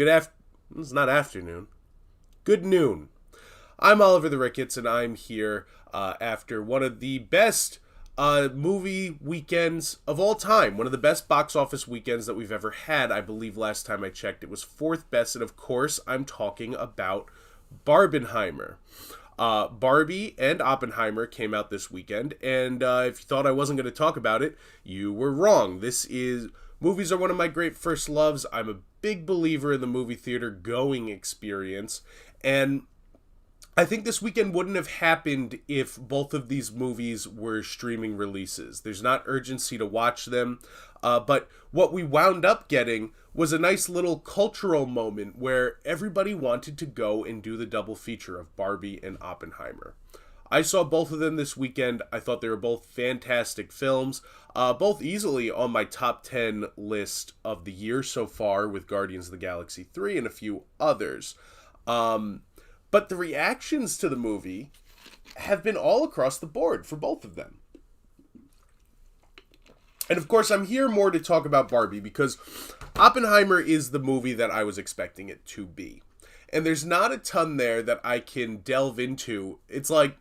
It's not afternoon. Good noon. I'm Oliver the Ricketts, and I'm here after one of the best movie weekends of all time. One of the best box office weekends that we've ever had. I believe last time I checked it was fourth best, and of course I'm talking about Barbenheimer. Barbie and Oppenheimer came out this weekend, and if you thought I wasn't going to talk about it, you were wrong. Movies are one of my great first loves. I'm a big believer in the movie theater going experience, and I think this weekend wouldn't have happened if both of these movies were streaming releases. There's not urgency to watch them, but what we wound up getting was a nice little cultural moment where everybody wanted to go and do the double feature of Barbie and Oppenheimer. I saw both of them this weekend. I thought they were both fantastic films, both easily on my top 10 list of the year so far, with Guardians of the Galaxy 3 and a few others. But the reactions to the movie have been all across the board for both of them. And of course, I'm here more to talk about Barbie because Oppenheimer is the movie that I was expecting it to be. And there's not a ton there that I can delve into. It's like,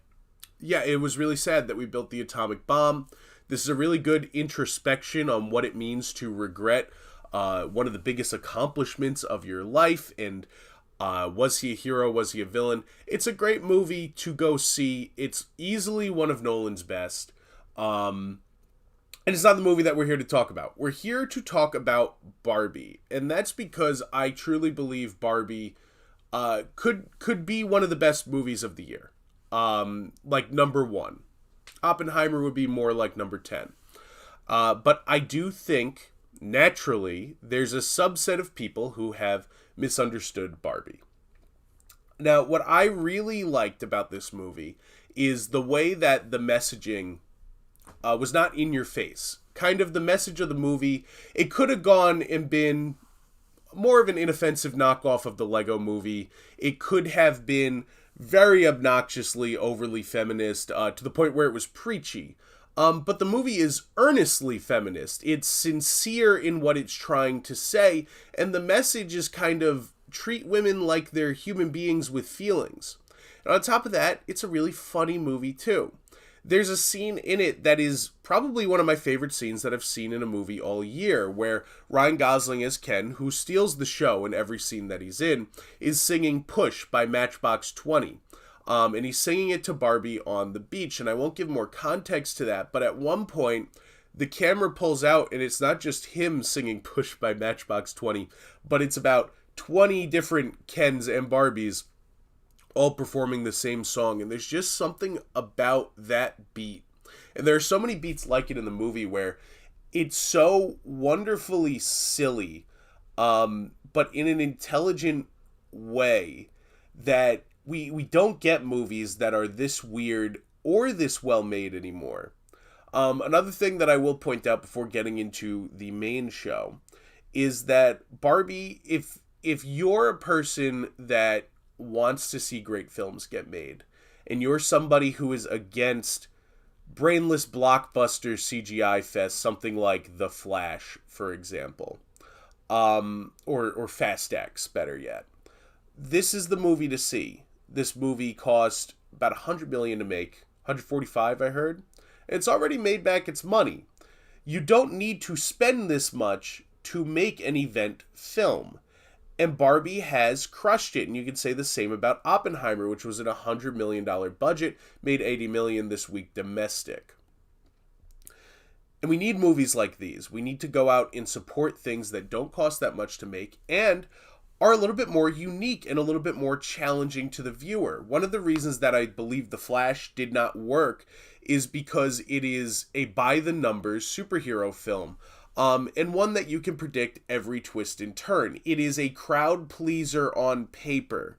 yeah, it was really sad that we built the atomic bomb. This is a really good introspection on what it means to regret one of the biggest accomplishments of your life. And was he a hero? Was he a villain? It's a great movie to go see. It's easily one of Nolan's best. And it's not the movie that we're here to talk about. We're here to talk about Barbie. And that's because I truly believe Barbie could be one of the best movies of the year. Like number 1. Oppenheimer would be more like number 10. But I do think, naturally, there's a subset of people who have misunderstood Barbie. Now, what I really liked about this movie is the way that the messaging was not in your face. Kind of the message of the movie, it could have gone and been more of an inoffensive knockoff of the Lego movie. It could have been very obnoxiously overly feminist to the point where it was preachy. But the movie is earnestly feminist. It's sincere in what it's trying to say, and the message is kind of treat women like they're human beings with feelings. And on top of that, it's a really funny movie too. There's a scene in it that is probably one of my favorite scenes that I've seen in a movie all year, where Ryan Gosling as Ken, who steals the show in every scene that he's in, is singing Push by Matchbox 20. And he's singing it to Barbie on the beach, and I won't give more context to that, but at one point, the camera pulls out, and it's not just him singing Push by Matchbox 20, but it's about 20 different Kens and Barbies all performing the same song, and there's just something about that beat. And there are so many beats like it in the movie where it's so wonderfully silly, but in an intelligent way that we don't get movies that are this weird or this well made anymore. Another thing that I will point out before getting into the main show is that Barbie, if you're a person that wants to see great films get made, and you're somebody who is against brainless blockbuster CGI fest, something like The Flash, for example, or Fast X, better yet, this is the movie to see. This movie cost about $100 million to make, 145 I heard. It's already made back its money. You don't need to spend this much to make an event film. And Barbie has crushed it. And you can say the same about Oppenheimer, which was at a $100 million budget, made $80 million this week domestic. And we need movies like these. We need to go out and support things that don't cost that much to make and are a little bit more unique and a little bit more challenging to the viewer. One of the reasons that I believe The Flash did not work is because it is a by-the-numbers superhero film. And one that you can predict every twist and turn. It is a crowd pleaser on paper,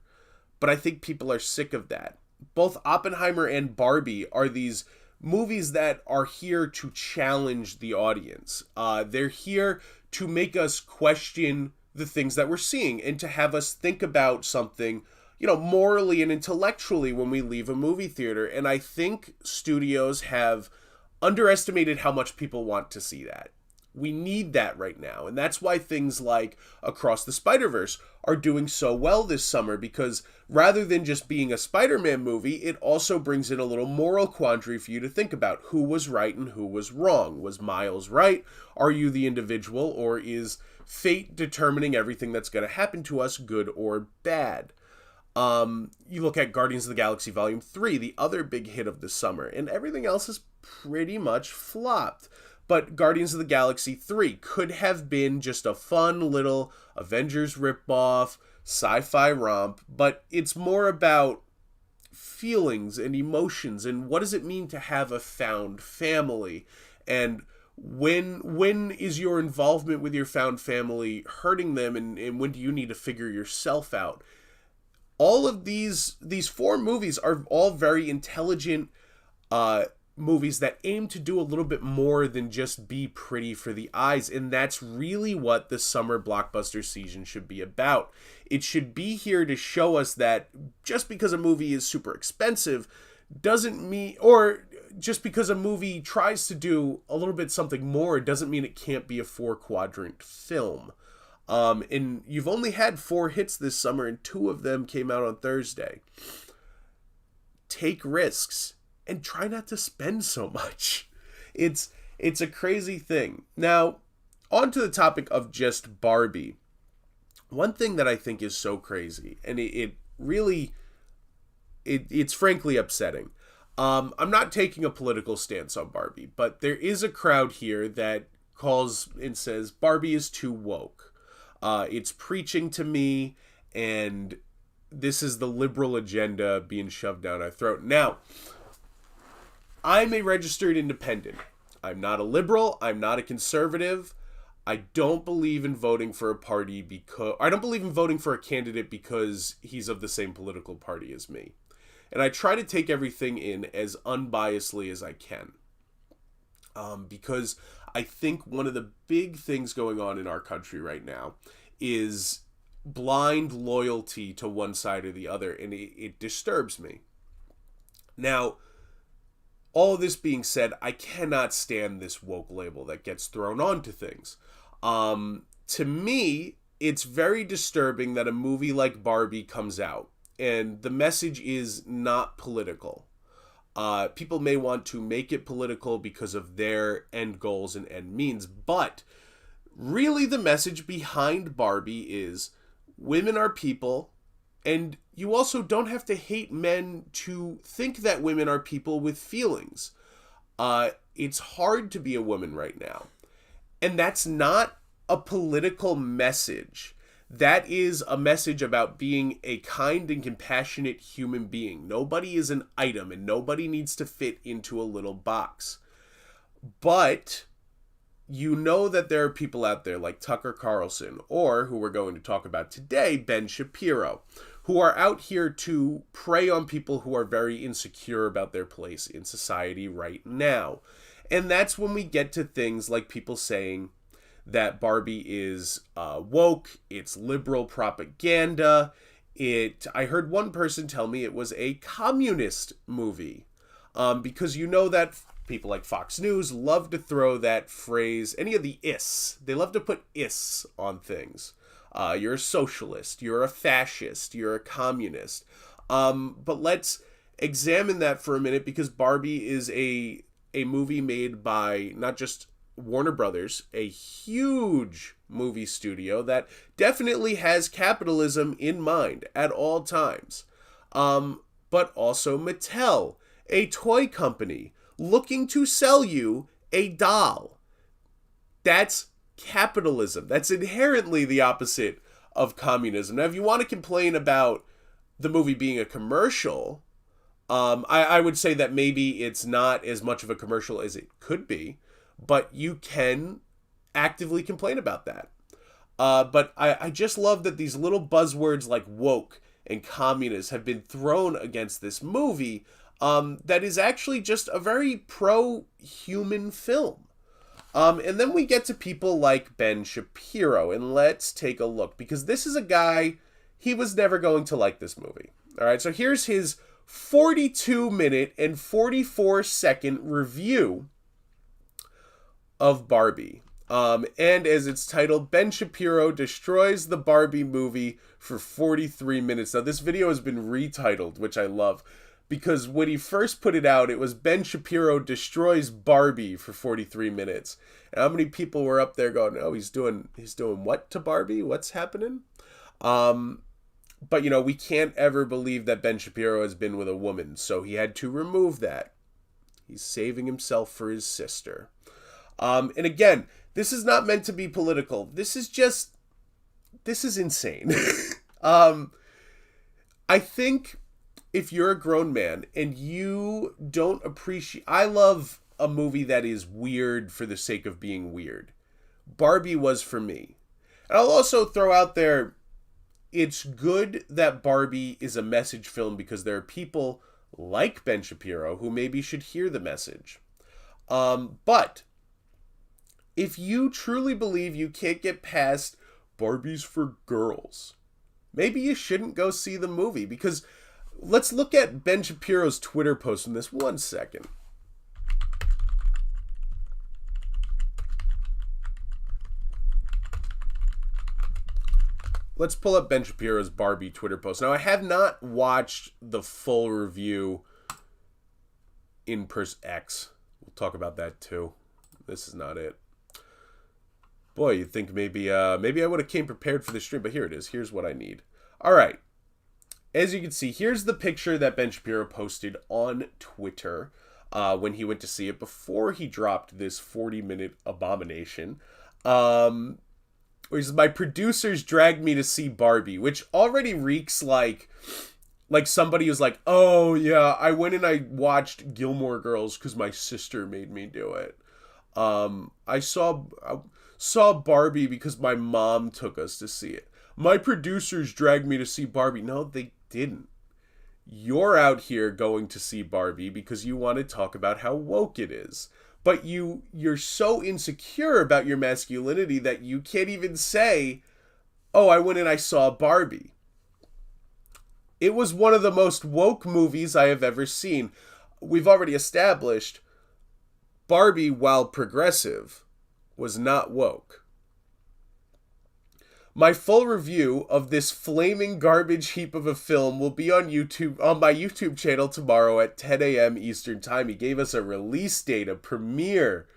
but I think people are sick of that. Both Oppenheimer and Barbie are these movies that are here to challenge the audience. They're here to make us question the things that we're seeing and to have us think about something, morally and intellectually when we leave a movie theater. And I think studios have underestimated how much people want to see that. We need that right now. And that's why things like Across the Spider-Verse are doing so well this summer, because rather than just being a Spider-Man movie, it also brings in a little moral quandary for you to think about. Who was right and who was wrong? Was Miles right? Are you the individual, or is fate determining everything that's going to happen to us, good or bad? You look at Guardians of the Galaxy Volume 3, the other big hit of the summer, and everything else has pretty much flopped. But Guardians of the Galaxy 3 could have been just a fun little Avengers ripoff, sci-fi romp, but it's more about feelings and emotions and what does it mean to have a found family, and when is your involvement with your found family hurting them, and when do you need to figure yourself out? All of these four movies are all very intelligent movies that aim to do a little bit more than just be pretty for the eyes, and that's really what the summer blockbuster season should be about. It should be here to show us that just because a movie is super expensive doesn't mean, or just because a movie tries to do a little bit something more doesn't mean it can't be a 4-quadrant film. And you've only had 4 hits this summer, and 2 of them came out on Thursday. Take risks and try not to spend so much. It's a crazy thing. Now, on to the topic of just Barbie. One thing that I think is so crazy, and it's frankly upsetting. I'm not taking a political stance on Barbie, but there is a crowd here that calls and says Barbie is too woke. It's preaching to me, and this is the liberal agenda being shoved down our throat. Now, I'm a registered independent. I'm not a liberal. I'm not a conservative. I don't believe in voting for a party because... I don't believe in voting for a candidate because he's of the same political party as me. And I try to take everything in as unbiasedly as I can. Because I think one of the big things going on in our country right now is blind loyalty to one side or the other, and it disturbs me. Now, all of this being said, I cannot stand this woke label that gets thrown onto things. To me, it's very disturbing that a movie like Barbie comes out, and the message is not political. People may want to make it political because of their end goals and end means, but really the message behind Barbie is women are people, and you also don't have to hate men to think that women are people with feelings. It's hard to be a woman right now. And that's not a political message. That is a message about being a kind and compassionate human being. Nobody is an item, and nobody needs to fit into a little box. But you know that there are people out there like Tucker Carlson, or who we're going to talk about today, Ben Shapiro, who are out here to prey on people who are very insecure about their place in society right now. And that's when we get to things like people saying that Barbie is woke, it's liberal propaganda. I heard one person tell me it was a communist movie. Because you know that people like Fox News love to throw that phrase, any of the ists. They love to put ists on things. You're a socialist, you're a fascist, you're a communist. But let's examine that for a minute, because Barbie is a movie made by not just Warner Brothers, a huge movie studio that definitely has capitalism in mind at all times. But also Mattel, a toy company looking to sell you a doll. That's capitalism. That's inherently the opposite of communism. Now, if you want to complain about the movie being a commercial, I would say that maybe it's not as much of a commercial as it could be, but you can actively complain about that. But I just love that these little buzzwords like woke and communist have been thrown against this movie that is actually just a very pro-human film. And then we get to people like Ben Shapiro, and let's take a look, because this is a guy, he was never going to like this movie. All right, so here's his 42-minute and 44-second review of Barbie. And as it's titled, Ben Shapiro destroys the Barbie movie for 43 minutes. Now, this video has been retitled, which I love, because when he first put it out, it was Ben Shapiro destroys Barbie for 43 minutes. And how many people were up there going, oh, he's doing what to Barbie? What's happening? But, you know, we can't ever believe that Ben Shapiro has been with a woman, so he had to remove that. He's saving himself for his sister. And again, this is not meant to be political. This is insane. I think if you're a grown man and you don't appreciate... I love a movie that is weird for the sake of being weird. Barbie was for me. And I'll also throw out there, it's good that Barbie is a message film because there are people like Ben Shapiro who maybe should hear the message. But if you truly believe you can't get past Barbie's for girls, maybe you shouldn't go see the movie. Because let's look at Ben Shapiro's Twitter post from this 1 second. Let's pull up Ben Shapiro's Barbie Twitter post. Now, I have not watched the full review in X. We'll talk about that too. This is not it. Boy, you'd think maybe I would have came prepared for the stream, but here it is. Here's what I need. All right. As you can see, here's the picture that Ben Shapiro posted on Twitter when he went to see it before he dropped this 40-minute abomination. Whereas my producers dragged me to see Barbie, which already reeks like somebody who's like, oh yeah, I went and I watched Gilmore Girls because my sister made me do it. I saw Barbie because my mom took us to see it. My producers dragged me to see Barbie. No, they didn't. You're out here going to see Barbie because you want to talk about how woke it is. But you're so insecure about your masculinity that you can't even say, oh, I went and I saw Barbie. It was one of the most woke movies I have ever seen. We've already established Barbie, while progressive, was not woke. My full review of this flaming garbage heap of a film will be on YouTube, on my YouTube channel tomorrow at 10 a.m. Eastern Time. He gave us a release date, a premiere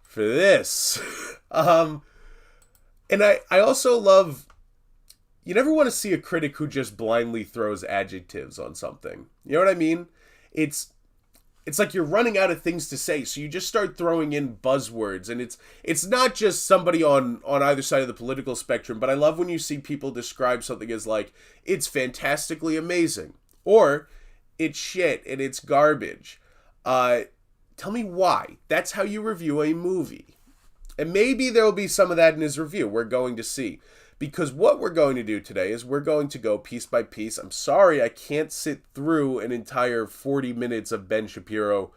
for this. And I also love, you never want to see a critic who just blindly throws adjectives on something. You know what I mean? It's like you're running out of things to say, so you just start throwing in buzzwords, and it's not just somebody on either side of the political spectrum, but I love when you see people describe something as like, it's fantastically amazing, or it's shit and it's garbage. Tell me why. That's how you review a movie. And maybe there will be some of that in his review. We're going to see. Because what we're going to do today is we're going to go piece by piece. I'm sorry I can't sit through an entire 40 minutes of Ben Shapiro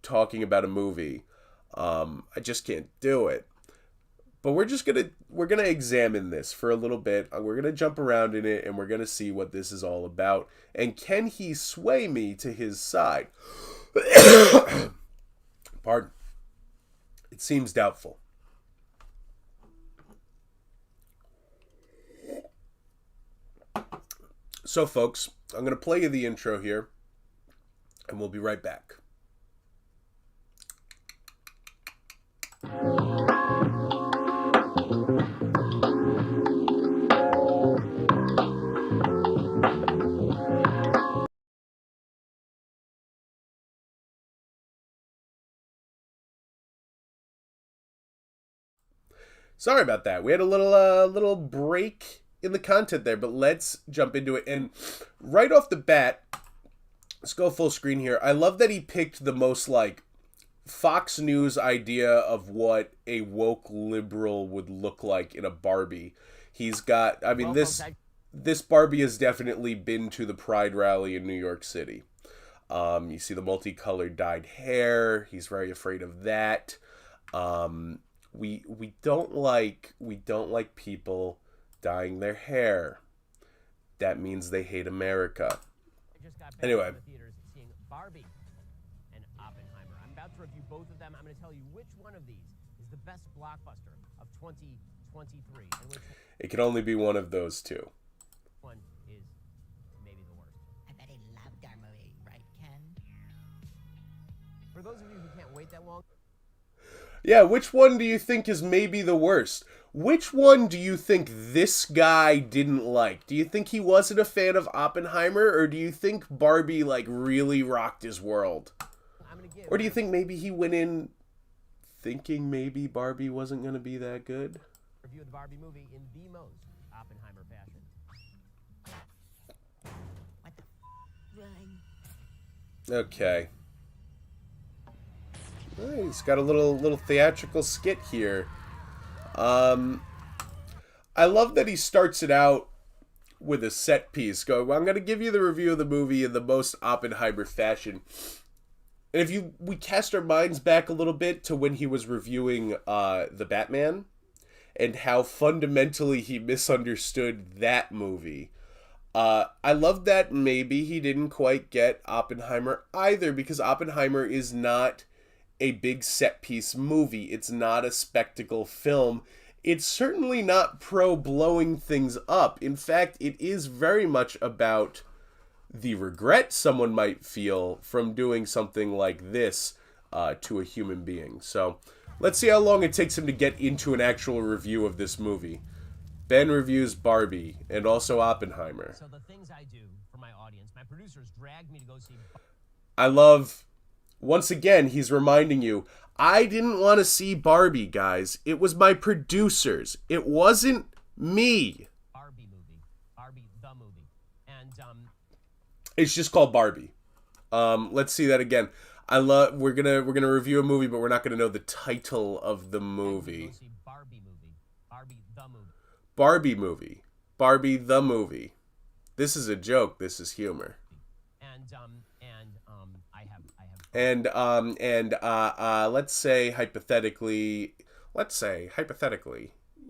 talking about a movie. I just can't do it. But we're gonna examine this for a little bit. We're gonna jump around in it and we're gonna see what this is all about. And can he sway me to his side? Pardon. It seems doubtful. So, folks, I'm going to play you the intro here, and we'll be right back. Sorry about that. We had a little break in the content there, but let's jump into it. And right off the bat, let's go full screen here. I love that he picked the most like Fox News idea of what a woke liberal would look like in a Barbie. He's got, I mean, this Barbie has definitely been to the Pride rally in New York City. You see the multicolored dyed hair. He's very afraid of that. We don't like people dyeing their hair. That means they hate America. Anyway. Barbie and Oppenheimer. I'm about to review both of them. I'm going to tell you which one of these is the best blockbuster of 2023? And which It can only be one of those two. one is maybe the worst? I bet he loved our movie, right, Ken? For those of you who can't wait that long, Yeah, which one do you think is maybe the worst? Which one do you think this guy didn't like? Do you think he wasn't a fan of Oppenheimer, or do you think Barbie, like, really rocked his world? I'm going to give Or do you think maybe he went in thinking maybe Barbie wasn't going to be that good? a review of the Barbie movie in the most Oppenheimer fashion. What the Ryan? Okay. Well, he's got a little theatrical skit here. I love that he starts it out with a set piece. Going, well, I'm going to give you the review of the movie in the most Oppenheimer fashion. And if we cast our minds back a little bit to when he was reviewing The Batman and how fundamentally he misunderstood that movie. I love that maybe he didn't quite get Oppenheimer either, because Oppenheimer is not a big set piece movie. It's not a spectacle film. It's certainly not pro blowing things up. In fact, it is very much about the regret someone might feel from doing something like this to a human being. So let's see how long it takes him to get into an actual review of this movie. Ben reviews Barbie and also Oppenheimer. So the things I do for my audience, my producers dragged me to go see I love, once again, he's reminding you, I didn't want to see Barbie, guys. It was my producers. It wasn't me. Barbie movie, Barbie the movie, and It's just called Barbie. Let's see that again. We're gonna review a movie, but we're not gonna know the title of the movie. go see Barbie movie, Barbie the movie. Barbie movie. Barbie the movie. This is a joke. This is humor. Let's say hypothetically,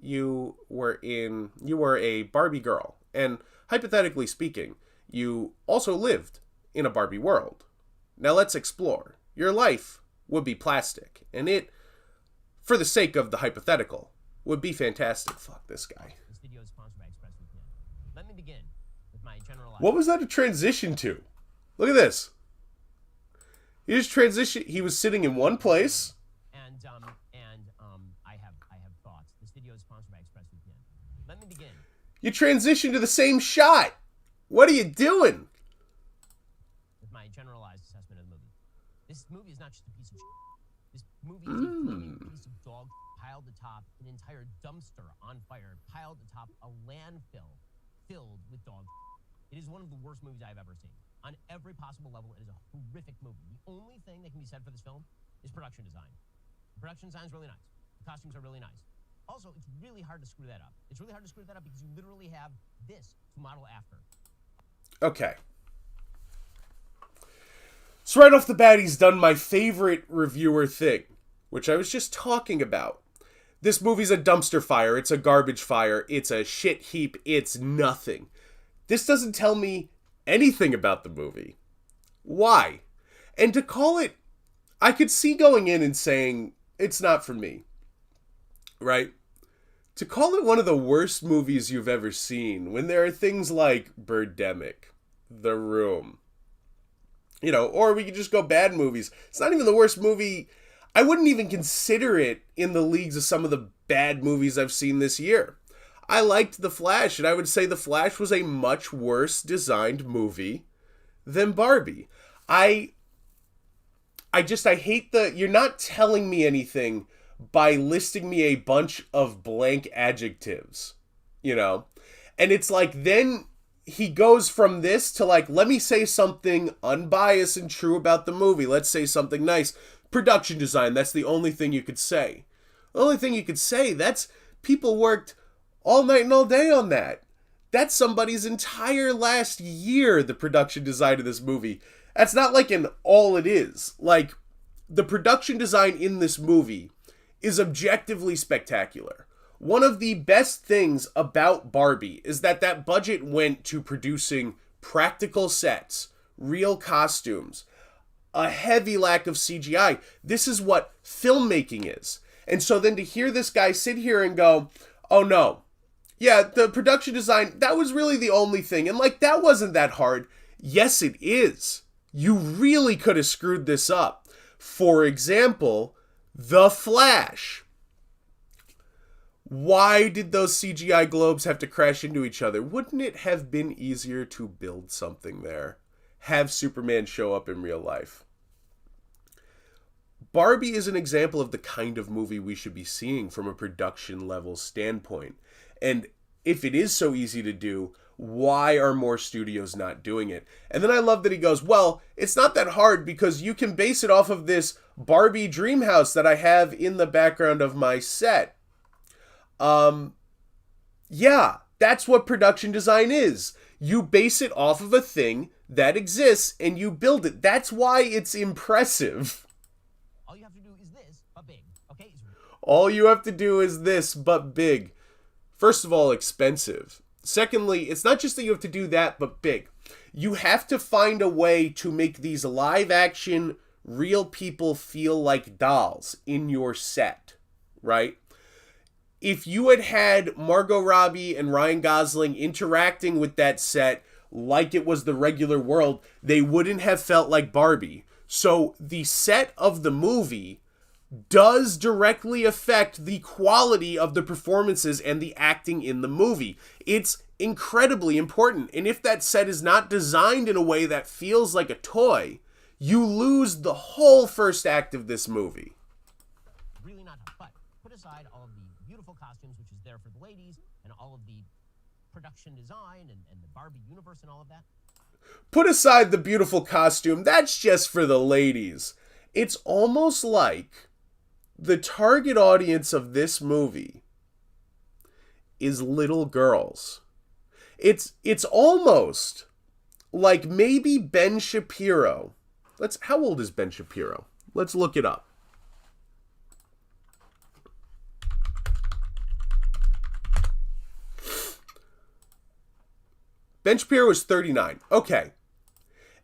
you were a Barbie girl, and hypothetically speaking, you also lived in a Barbie world. Now let's explore. Your life would be plastic, and it, for the sake of the hypothetical, would be fantastic. Fuck this guy. This video is sponsored by ExpressVPN. Let me begin with my generalized. What was that a transition to? Look at this. He just transitioned. He was sitting in one place. I have thoughts. This video is sponsored by ExpressVPN. Let me begin. You transitioned to the same shot. What are you doing? With my generalized assessment of the movie. This movie is not just a piece of shit. This movie is a flaming piece of dog piled atop an entire dumpster on fire, piled atop a landfill filled with dog shit. It is one of the worst movies I've ever seen. On every possible level, it is a horrific movie. The only thing that can be said for this film is production design. The production design is really nice. The costumes are really nice. Also, it's really hard to screw that up. It's really hard to screw that up because you literally have this to model after. Okay. So right off the bat, he's done my favorite reviewer thing, which I was just talking about. This movie's a dumpster fire. It's a garbage fire. It's a shit heap. It's nothing. This doesn't tell me anything about the movie. Why? And to call it, I could see going in and saying, it's not for me. Right? To call it one of the worst movies you've ever seen, when there are things like Birdemic, The Room, or we could just go bad movies. It's not even the worst movie. I wouldn't even consider it in the leagues of some of the bad movies I've seen this year. I liked The Flash, and I would say The Flash was a much worse designed movie than Barbie. I hate you're not telling me anything by listing me a bunch of blank adjectives, And it's like, then he goes from this to like, let me say something unbiased and true about the movie. Let's say something nice. Production design, that's the only thing you could say. The only thing you could say, that's people worked all night and all day on that. That's somebody's entire last year, the production design of this movie. That's not like an all it is. Like, the production design in this movie is objectively spectacular. One of the best things about Barbie is that budget went to producing practical sets, real costumes, a heavy lack of CGI. This is what filmmaking is. And so then to hear this guy sit here and go, oh no, yeah, the production design, that was really the only thing. And like, that wasn't that hard. Yes, it is. You really could have screwed this up. For example, The Flash. Why did those CGI globes have to crash into each other? Wouldn't it have been easier to build something there? Have Superman show up in real life? Barbie is an example of the kind of movie we should be seeing from a production level standpoint. And if it is so easy to do, why are more studios not doing it? And then I love that he goes, well, it's not that hard because you can base it off of this Barbie dream house that I have in the background of my set. Yeah, that's what production design is. You base it off of a thing that exists and you build it. That's why it's impressive. All you have to do is this, but big. Okay? All you have to do is this, but big. First of all, expensive. Secondly, it's not just that you have to do that, but big. You have to find a way to make these live action, real people feel like dolls in your set, right? If you had had Margot Robbie and Ryan Gosling interacting with that set like it was the regular world, they wouldn't have felt like Barbie. So the set of the movie does directly affect the quality of the performances and the acting in the movie. It's incredibly important. And if that set is not designed in a way that feels like a toy, you lose the whole first act of this movie. Really not tough. But put aside all of the beautiful costumes, which is there for the ladies, and all of the production design and the Barbie universe and all of that. Put aside the beautiful costume, that's just for the ladies. It's almost like the target audience of this movie is little girls. It's almost like maybe Ben Shapiro. How old is Ben Shapiro? Let's look it up. Ben Shapiro is 39. Okay.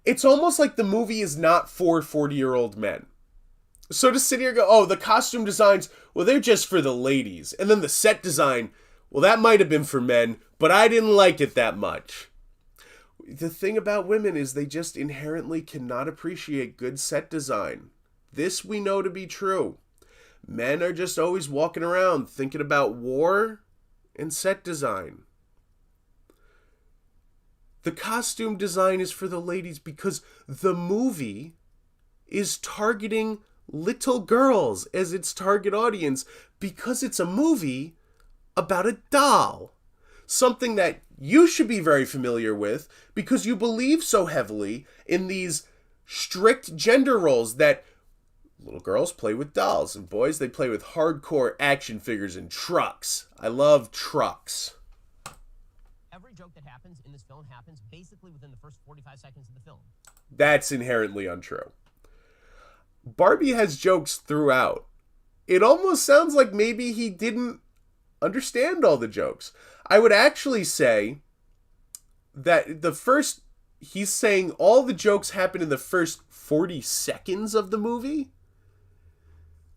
It's almost like the movie is not for 40-year-old men. So to sit here and go, oh, the costume designs, well, they're just for the ladies. And then the set design, well, that might have been for men, but I didn't like it that much. The thing about women is they just inherently cannot appreciate good set design. This we know to be true. Men are just always walking around thinking about war and set design. The costume design is for the ladies because the movie is targeting little girls as its target audience because it's a movie about a doll. Something that you should be very familiar with because you believe so heavily in these strict gender roles that little girls play with dolls and boys, they play with hardcore action figures and trucks. I love trucks. Every joke that happens in this film happens basically within the first 45 seconds of the film. That's inherently untrue. Barbie has jokes throughout. It almost sounds like maybe he didn't understand all the jokes. I would actually say that he's saying all the jokes happen in the first 40 seconds of the movie.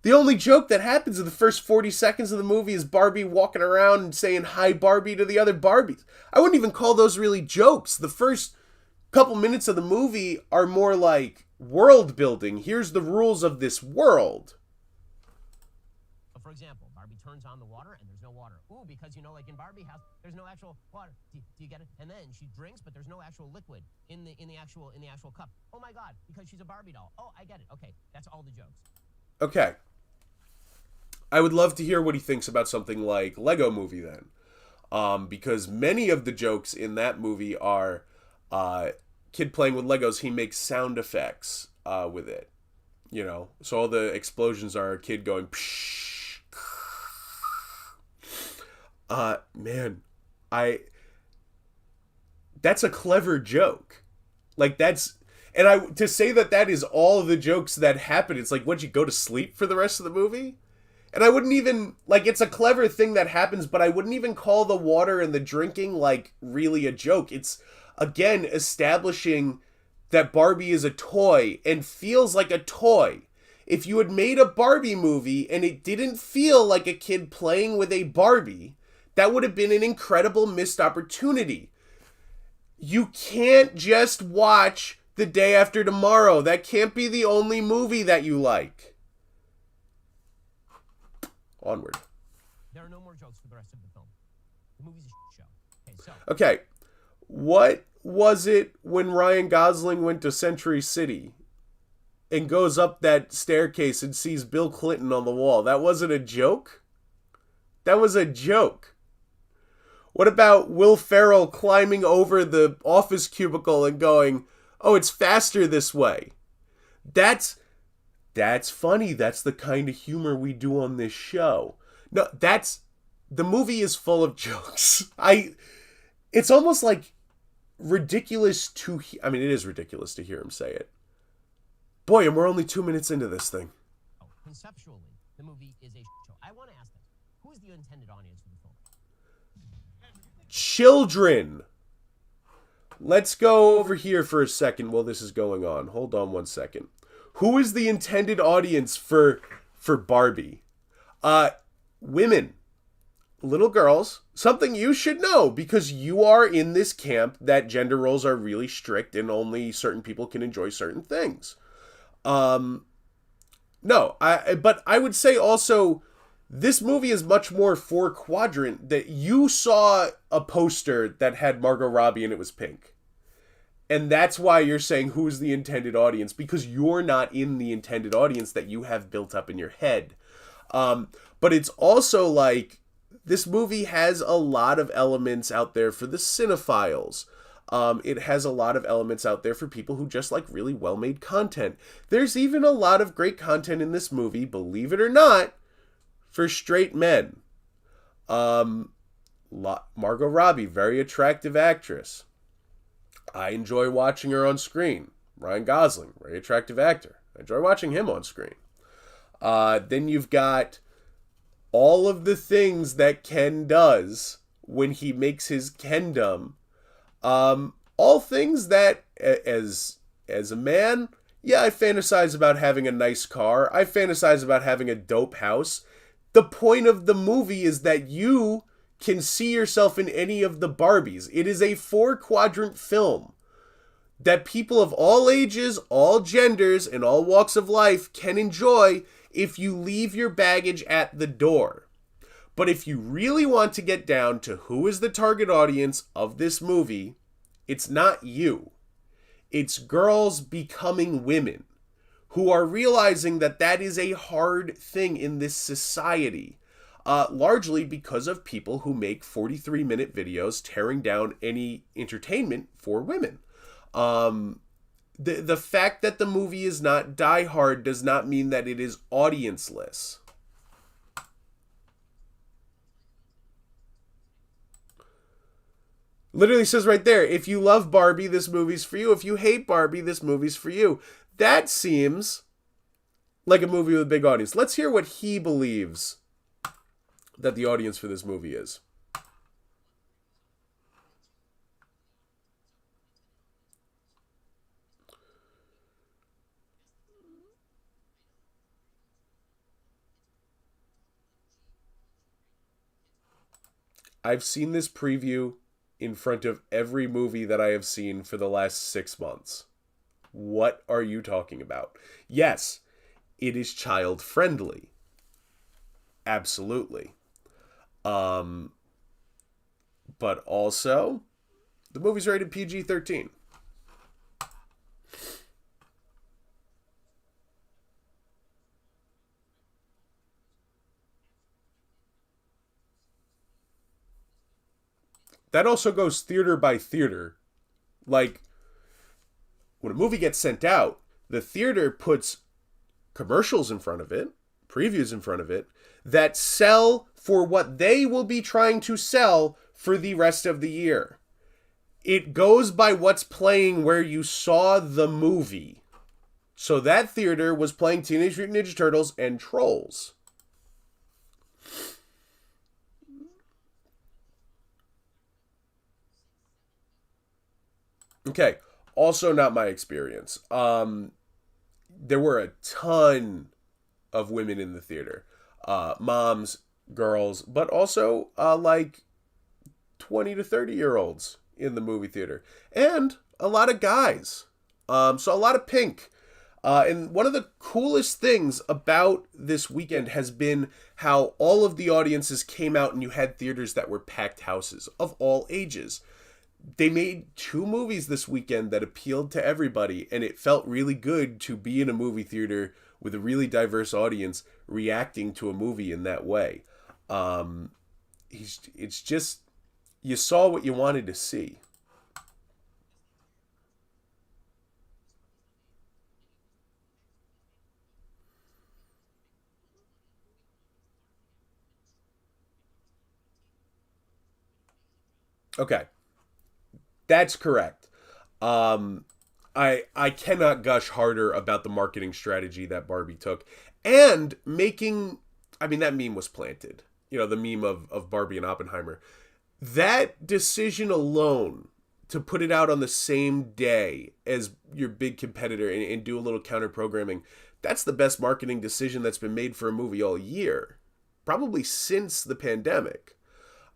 The only joke that happens in the first 40 seconds of the movie is Barbie walking around and saying hi Barbie to the other Barbies. I wouldn't even call those really jokes. The first couple minutes of the movie are more like world building. Here's the rules of this world. So for example, Barbie turns on the water and there's no water. Ooh, because like in Barbie house, there's no actual water. Do you get it? And then she drinks, but there's no actual liquid in the actual cup. Oh my God, because she's a Barbie doll. Oh, I get it. Okay, that's all the jokes. Okay. I would love to hear what he thinks about something like Lego Movie then. Because many of the jokes in that movie are kid playing with Legos. He makes sound effects with it. So all the explosions are a kid going psh. Man, that's a clever joke. To say that is all the jokes that happen, it's like, would you go to sleep for the rest of the movie? And I wouldn't even, it's a clever thing that happens, but I wouldn't even call the water and the drinking, really a joke. It's, again, establishing that Barbie is a toy and feels like a toy. if you had made a Barbie movie and it didn't feel like a kid playing with a Barbie, that would have been an incredible missed opportunity. You can't just watch The Day After Tomorrow. That can't be the only movie that you like. Onward. There are no more jokes for the rest of the film. The movie's a show. Okay, so Okay. What was it when Ryan Gosling went to Century City and goes up that staircase and sees Bill Clinton on the wall? That wasn't a joke? That was a joke. What about Will Ferrell climbing over the office cubicle and going, "Oh, it's faster this way"? That's funny. That's the kind of humor we do on this show. No, the movie is full of jokes. It's almost like ridiculous it is ridiculous to hear him say it. Boy, and we're only 2 minutes into this thing. conceptually, the movie is a show. I want to ask this. Who is the intended audience for the film? Children. Let's go over here for a second while this is going on. Hold on 1 second. Who is the intended audience for Barbie? Women. Little girls. Something you should know because you are in this camp that gender roles are really strict and only certain people can enjoy certain things. But I would say also this movie is much more four quadrant. That you saw a poster that had Margot Robbie and it was pink. And that's why you're saying who's the intended audience, because you're not in the intended audience that you have built up in your head. But it's also like this movie has a lot of elements out there for the cinephiles. It has a lot of elements out there for people who just like really well-made content. There's even a lot of great content in this movie, believe it or not, for straight men. Margot Robbie, very attractive actress. I enjoy watching her on screen. Ryan Gosling, very attractive actor. I enjoy watching him on screen. Then you've got all of the things that Ken does when he makes his Kendom. All things that, as a man, yeah, I fantasize about having a nice car. I fantasize about having a dope house. The point of the movie is that you can see yourself in any of the Barbies. It is a four-quadrant film that people of all ages, all genders, and all walks of life can enjoy if you leave your baggage at the door. But if you really want to get down to who is the target audience of this movie, it's not you. It's girls becoming women who are realizing that that is a hard thing in this society. Largely because of people who make 43-minute videos tearing down any entertainment for women. The fact that the movie is not Die Hard does not mean that it is audienceless. Literally says right there, if you love Barbie, this movie's for you. If you hate Barbie, this movie's for you. That seems like a movie with a big audience. Let's hear what he believes that the audience for this movie is. I've seen this preview in front of every movie that I have seen for the last 6 months. What are you talking about? Yes, it is child friendly. Absolutely. But also, the movie's rated PG-13. That also goes theater by theater. Like, when a movie gets sent out, the theater puts commercials in front of it, previews in front of it, that sell for what they will be trying to sell for the rest of the year. It goes by what's playing where you saw the movie. So that theater was playing Teenage Mutant Ninja Turtles and Trolls. Okay, also not my experience. There were a ton of women in the theater. Moms, girls, but also like 20 to 30-year-olds in the movie theater. And a lot of guys. So a lot of pink. And one of the coolest things about this weekend has been how all of the audiences came out and you had theaters that were packed houses of all ages. They made 2 movies this weekend that appealed to everybody, and it felt really good to be in a movie theater with a really diverse audience reacting to a movie in that way. It's just, you saw what you wanted to see. Okay, that's correct. I cannot gush harder about the marketing strategy that Barbie took, and making. I mean, that meme was planted. You know, the meme of Barbie and Oppenheimer. That decision alone to put it out on the same day as your big competitor and do a little counter programming. That's the best marketing decision that's been made for a movie all year, probably since the pandemic.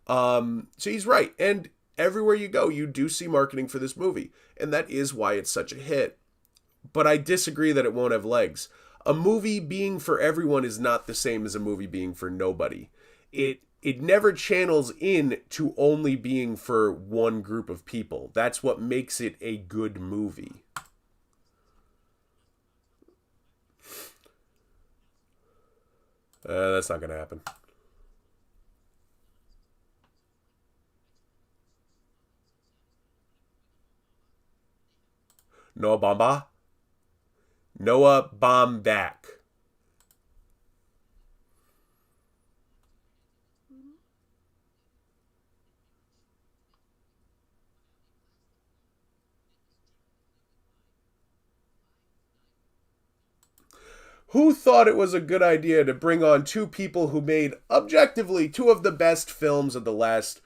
So he's right. And everywhere you go, you do see marketing for this movie. And that is why it's such a hit. But I disagree that it won't have legs. A movie being for everyone is not the same as a movie being for nobody. It never channels in to only being for one group of people. That's what makes it a good movie. That's not going to happen. Noah Baumbach? Noah Baumbach. Who thought it was a good idea to bring on 2 people who made, objectively, 2 of the best films of the last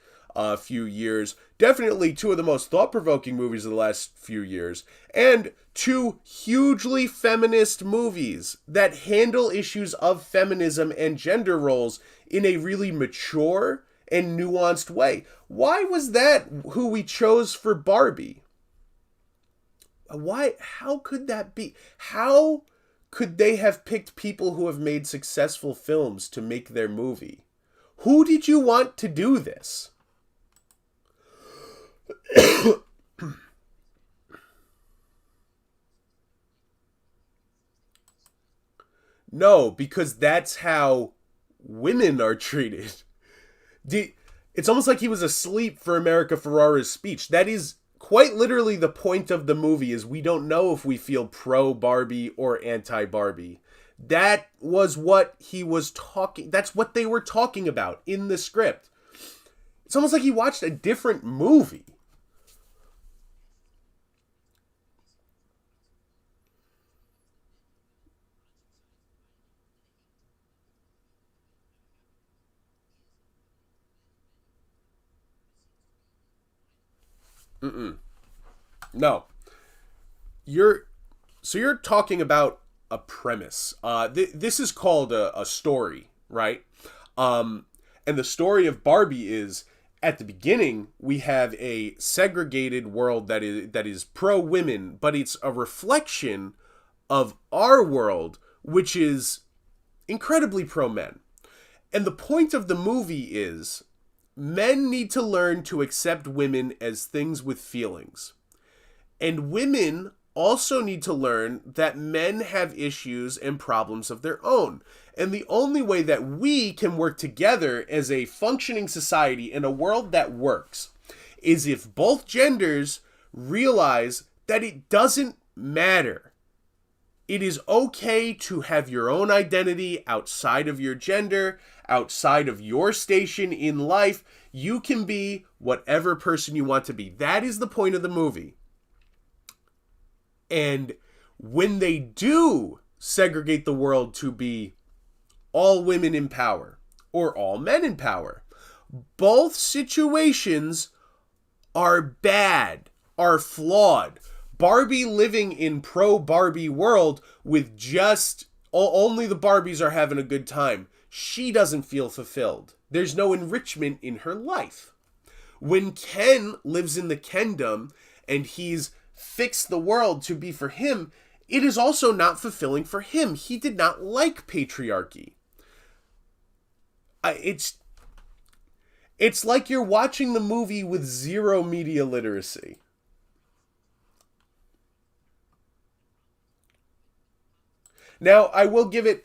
few years, definitely 2 of the most thought-provoking movies of the last few years, and 2 hugely feminist movies that handle issues of feminism and gender roles in a really mature and nuanced way? Why was that who we chose for Barbie? Why? How could that be? How could they have picked people who have made successful films to make their movie? Who did you want to do this? No, because that's how women are treated. It's almost like he was asleep for America Ferrera's speech. That is quite literally the point of the movie, is we don't know if we feel pro-Barbie or anti-Barbie. That was what he was talking... That's what they were talking about in the script. It's almost like he watched a different movie. No. You're talking about a premise. This is called a story, right? And the story of Barbie is, at the beginning, we have a segregated world that is pro-women, but it's a reflection of our world, which is incredibly pro-men. And the point of the movie is, men need to learn to accept women as things with feelings. And women also need to learn that men have issues and problems of their own. And the only way that we can work together as a functioning society in a world that works is if both genders realize that it doesn't matter. It is okay to have your own identity outside of your gender, outside of your station in life. You can be whatever person you want to be. That is the point of the movie. And when they do segregate the world to be all women in power or all men in power, both situations are bad, are flawed. Barbie living in pro-Barbie world with just Only the Barbies are having a good time. She doesn't feel fulfilled. There's no enrichment in her life. When Ken lives in the Kendom and he's fixed the world to be for him, it is also not fulfilling for him. He did not like patriarchy. It's like you're watching the movie with zero media literacy. Now, I will give it,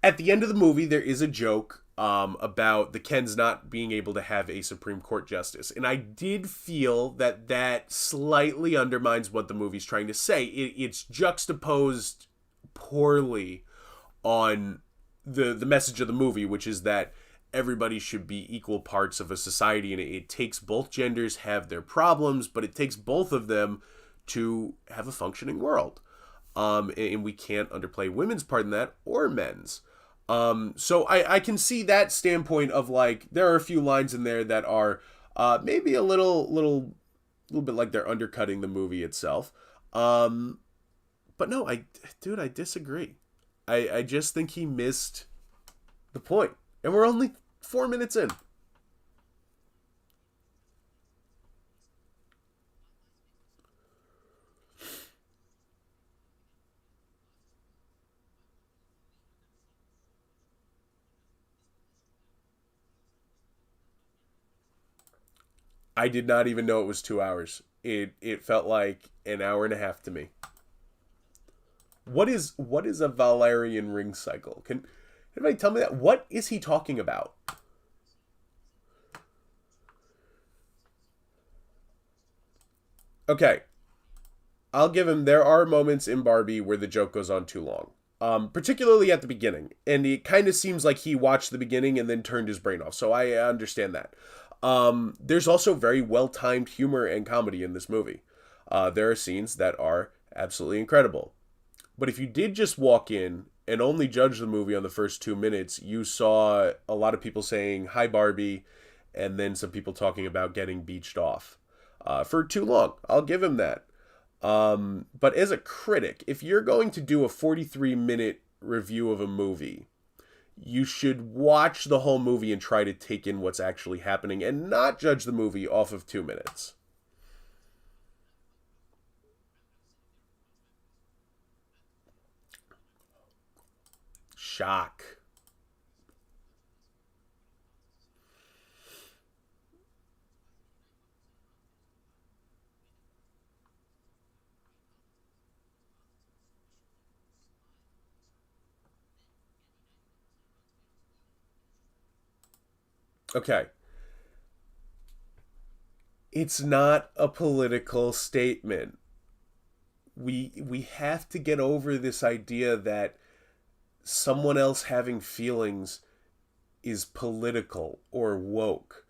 at the end of the movie, there is a joke about the Kens not being able to have a Supreme Court justice. And I did feel that slightly undermines what the movie's trying to say. It's juxtaposed poorly on the message of the movie, which is that everybody should be equal parts of a society, and it takes both genders have their problems, but it takes both of them to have a functioning world. And we can't underplay women's part in that or men's. So I can see that standpoint of like, there are a few lines in there that are maybe a little bit like they're undercutting the movie itself. But no, I disagree. I just think he missed the point. And we're only 4 minutes in. I did not even know it was 2 hours. It felt like an hour and a half to me. What is a Valerian ring cycle? Can anybody tell me that? What is he talking about? Okay. I'll give him, there are moments in Barbie where the joke goes on too long. Particularly at the beginning. And it kind of seems like he watched the beginning and then turned his brain off. So I understand that. There's also very well-timed humor and comedy in this movie. There are scenes that are absolutely incredible. But if you did just walk in and only judge the movie on the first 2 minutes, you saw a lot of people saying, "Hi, Barbie," and then some people talking about getting beached off for too long. I'll give him that. But as a critic, if you're going to do a 43-minute review of a movie, you should watch the whole movie and try to take in what's actually happening and not judge the movie off of 2 minutes. Shock. Okay. It's not a political statement. We have to get over this idea that someone else having feelings is political or woke.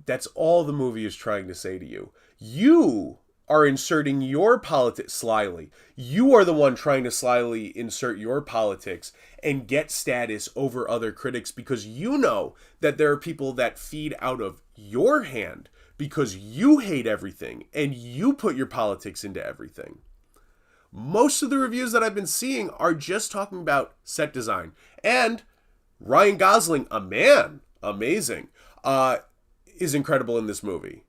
That's all the movie is trying to say to you. You are inserting your politics slyly. You are the one trying to slyly insert your politics and get status over other critics because you know that there are people that feed out of your hand because you hate everything and you put your politics into everything. Most of the reviews that I've been seeing are just talking about set design. And Ryan Gosling, a man, amazing, is incredible in this movie.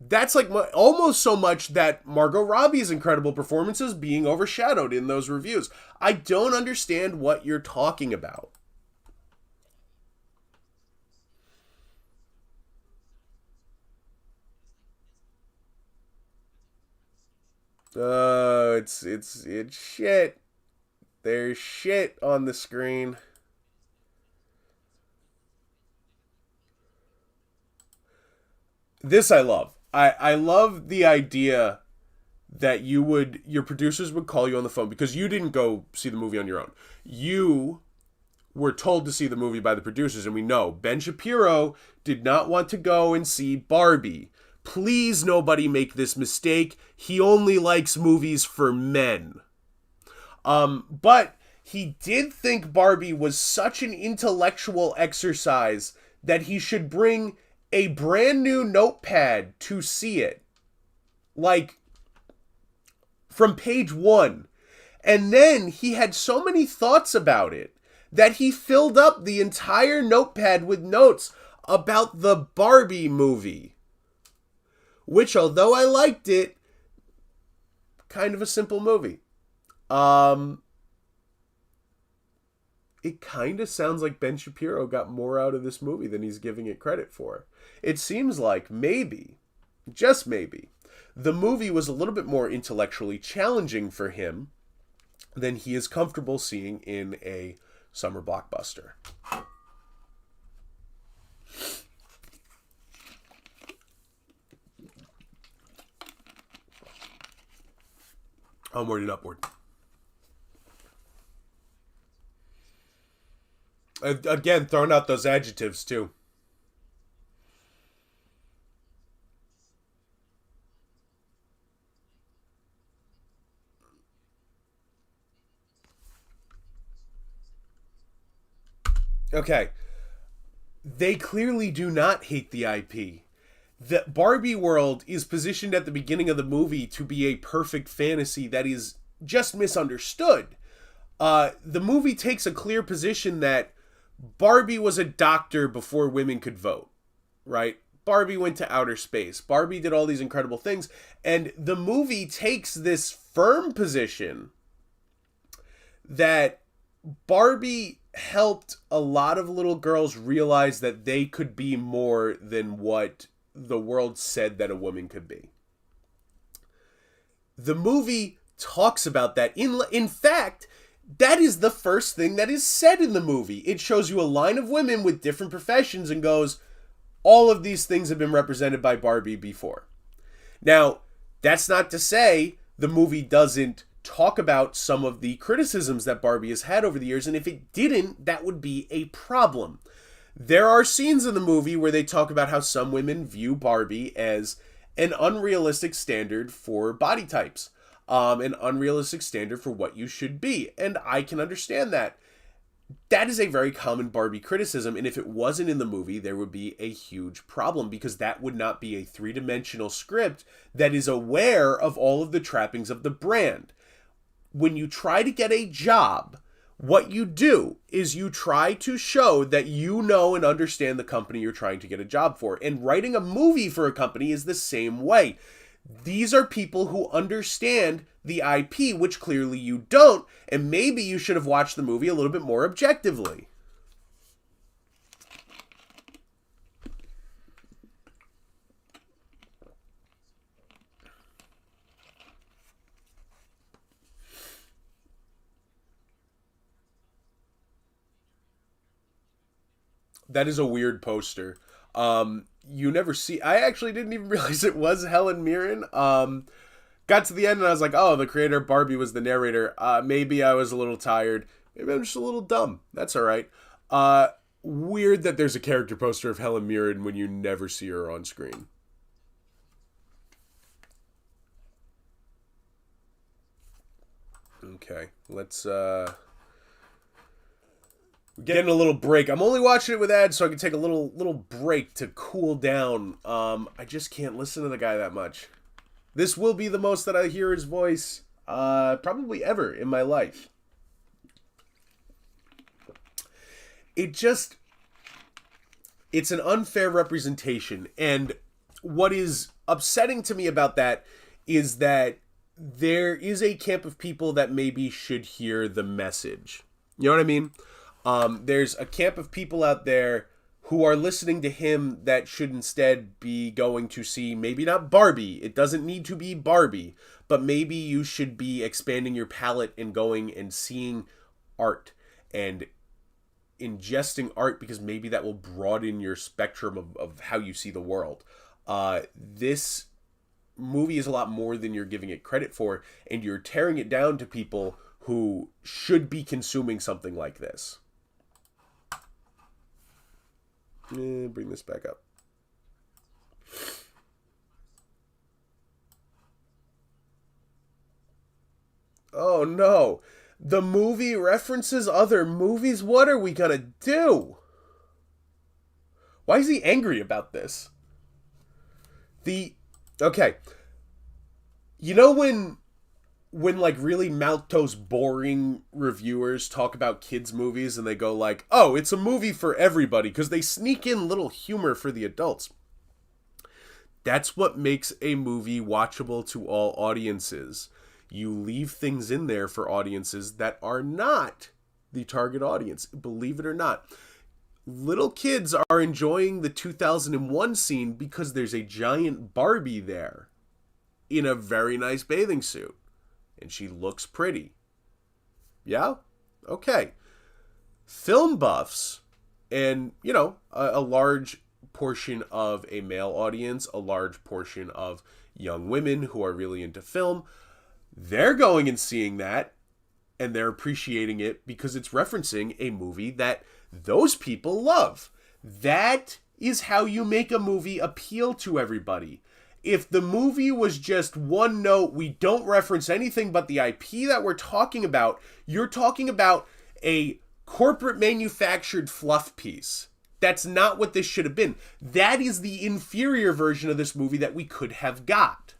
That's like almost so much that Margot Robbie's incredible performance is being overshadowed in those reviews. I don't understand what you're talking about. It's shit. There's shit on the screen. This I love. I love the idea that your producers would call you on the phone because you didn't go see the movie on your own. You were told to see the movie by the producers, and we know Ben Shapiro did not want to go and see Barbie. Please, nobody make this mistake. He only likes movies for men. But he did think Barbie was such an intellectual exercise that he should bring a brand new notepad to see it. Like, from page 1. And then he had so many thoughts about it that he filled up the entire notepad with notes about the Barbie movie. Which, although I liked it, kind of a simple movie. It kind of sounds like Ben Shapiro got more out of this movie than he's giving it credit for. It seems like maybe, just maybe, the movie was a little bit more intellectually challenging for him than he is comfortable seeing in a summer blockbuster. Onward and upward. Again, throwing out those adjectives too. Okay. They clearly do not hate the IP. The Barbie world is positioned at the beginning of the movie to be a perfect fantasy that is just misunderstood. The movie takes a clear position that Barbie was a doctor before women could vote, right? Barbie went to outer space. Barbie did all these incredible things. And the movie takes this firm position that Barbie helped a lot of little girls realize that they could be more than what the world said that a woman could be. The movie talks about that. In fact, that is the first thing that is said in the movie. It shows you a line of women with different professions and goes, all of these things have been represented by Barbie before. Now, that's not to say the movie doesn't talk about some of the criticisms that Barbie has had over the years, and if it didn't, that would be a problem. There are scenes in the movie where they talk about how some women view Barbie as an unrealistic standard for body types, an unrealistic standard for what you should be, and I can understand that. That is a very common Barbie criticism, and if it wasn't in the movie, there would be a huge problem, because that would not be a three-dimensional script that is aware of all of the trappings of the brand. When you try to get a job, what you do is you try to show that you know and understand the company you're trying to get a job for. And writing a movie for a company is the same way. These are people who understand the IP, which clearly you don't, and maybe you should have watched the movie a little bit more objectively. That is a weird poster. You never see... I actually didn't even realize it was Helen Mirren. Got to the end and I was like, oh, the creator of Barbie was the narrator. Maybe I was a little tired. Maybe I'm just a little dumb. That's all right. Weird that there's a character poster of Helen Mirren when you never see her on screen. Okay, let's... Getting a little break. I'm only watching it with ads so I can take a little break to cool down. I just can't listen to the guy that much. This will be the most that I hear his voice probably ever in my life. It's an unfair representation, and what is upsetting to me about that is that there is a camp of people that maybe should hear the message. You know what I mean? There's a camp of people out there who are listening to him that should instead be going to see, maybe not Barbie, it doesn't need to be Barbie, but maybe you should be expanding your palette and going and seeing art and ingesting art, because maybe that will broaden your spectrum of how you see the world. This movie is a lot more than you're giving it credit for, and you're tearing it down to people who should be consuming something like this. Bring this back up. Oh no. The movie references other movies? What are we gonna do? Why is he angry about this? Okay. You know when when like really maltose boring reviewers talk about kids movies and they go like, oh, it's a movie for everybody, because they sneak in little humor for the adults. That's what makes a movie watchable to all audiences. You leave things in there for audiences that are not the target audience, believe it or not. Little kids are enjoying the 2001 scene because there's a giant Barbie there in a very nice bathing suit. And she looks pretty. Yeah? Okay. Film buffs and, you know, a large portion of a male audience, a large portion of young women who are really into film, they're going and seeing that, and they're appreciating it because it's referencing a movie that those people love. That is how you make a movie appeal to everybody. If the movie was just one note, we don't reference anything but the IP that we're talking about, you're talking about a corporate manufactured fluff piece. That's not what this should have been. That is the inferior version of this movie that we could have got.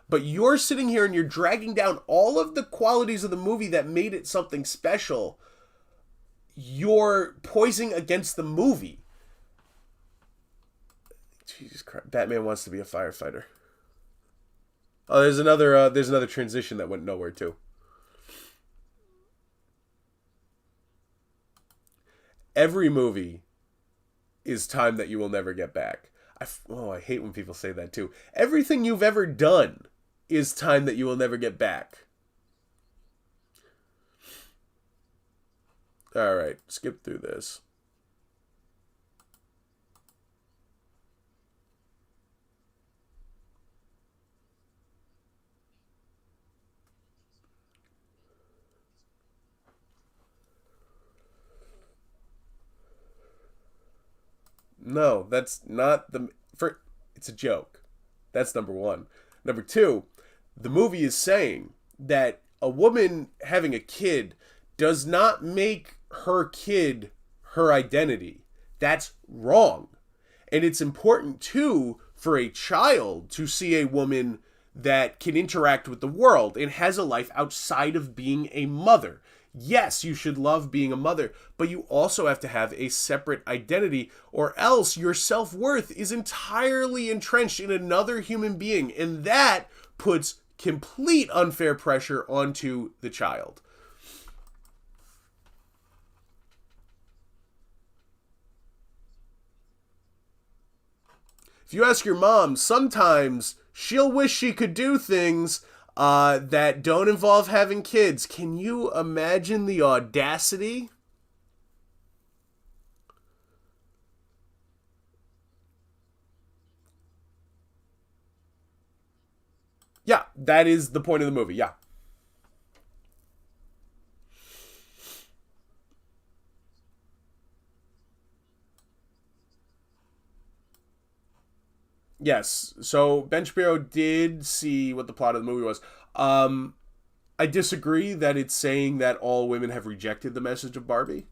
But you're sitting here and you're dragging down all of the qualities of the movie that made it something special. You're poising against the movie. Jesus Christ. Batman wants to be a firefighter. Oh, there's another transition that went nowhere too. Every movie is time that you will never get back. I hate when people say that too. Everything you've ever done is time that you will never get back. All right, skip through this. No, that's not the... It's a joke. That's number one. Number two, the movie is saying that a woman having a kid does not make her kid her identity. That's wrong. And it's important, too, for a child to see a woman that can interact with the world and has a life outside of being a mother. Yes, you should love being a mother, but you also have to have a separate identity, or else your self-worth is entirely entrenched in another human being, and that puts complete unfair pressure onto the child. If you ask your mom, sometimes she'll wish she could do things that don't involve having kids. Can you imagine the audacity? Yeah, that is the point of the movie, yeah. Yes, so Ben Shapiro did see what the plot of the movie was. I disagree that it's saying that all women have rejected the message of Barbie.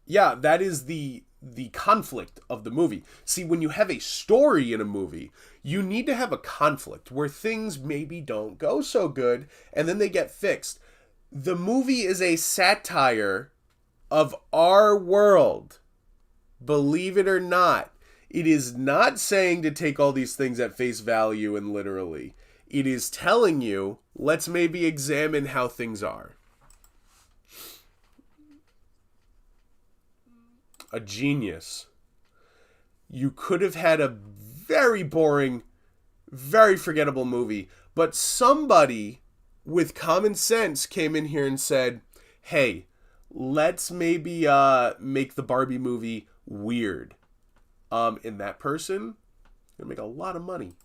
Yeah, that is the conflict of the movie. See, when you have a story in a movie, you need to have a conflict where things maybe don't go so good and then they get fixed. The movie is a satire of our world. Believe it or not. It is not saying to take all these things at face value and literally. It is telling you, let's maybe examine how things are. A genius. You could have had a very boring, very forgettable movie, but somebody with common sense came in here and said, hey, let's maybe make the Barbie movie weird. And that person gonna make a lot of money.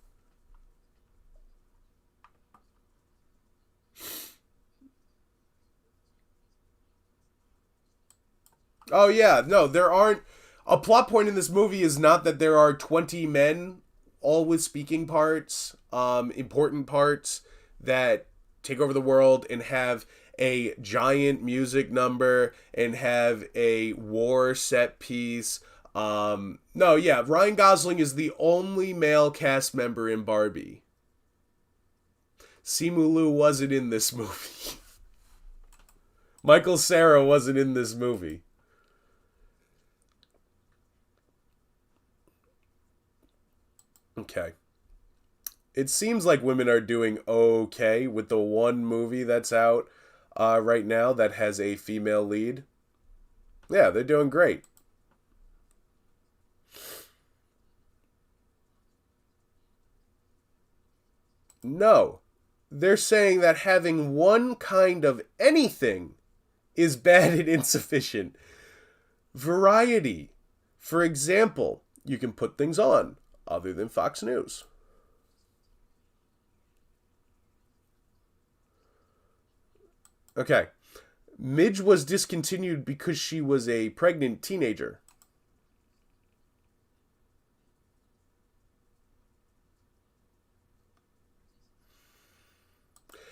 Oh yeah, no, there aren't... A plot point in this movie is not that there are 20 men, all with speaking parts, important parts, that take over the world and have a giant music number and have a war set piece. No, yeah, Ryan Gosling is the only male cast member in Barbie. Simu Liu wasn't in this movie. Michael Cera wasn't in this movie. Okay. It seems like women are doing okay with the one movie that's out right now that has a female lead. Yeah, they're doing great. No. They're saying that having one kind of anything is bad and insufficient. Variety. For example, you can put things on other than Fox News. Okay. Midge was discontinued because she was a pregnant teenager.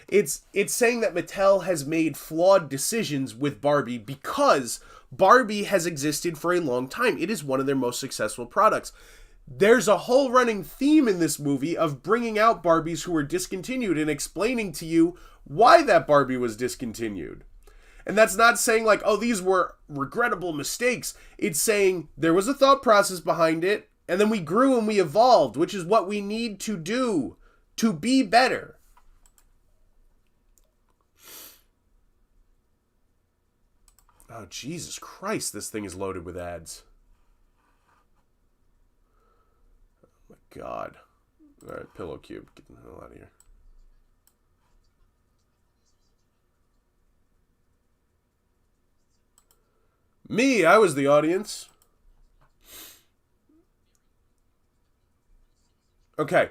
It's saying that Mattel has made flawed decisions with Barbie because Barbie has existed for a long time. It is one of their most successful products. There's a whole running theme in this movie of bringing out Barbies who were discontinued and explaining to you why that Barbie was discontinued. And that's not saying like, oh, these were regrettable mistakes. It's saying there was a thought process behind it, and then we grew and we evolved, which is what we need to do to be better. Oh, Jesus Christ, this thing is loaded with ads. Oh, my God. All right, Pillow Cube, get the hell out of here. Me, I was the audience. Okay.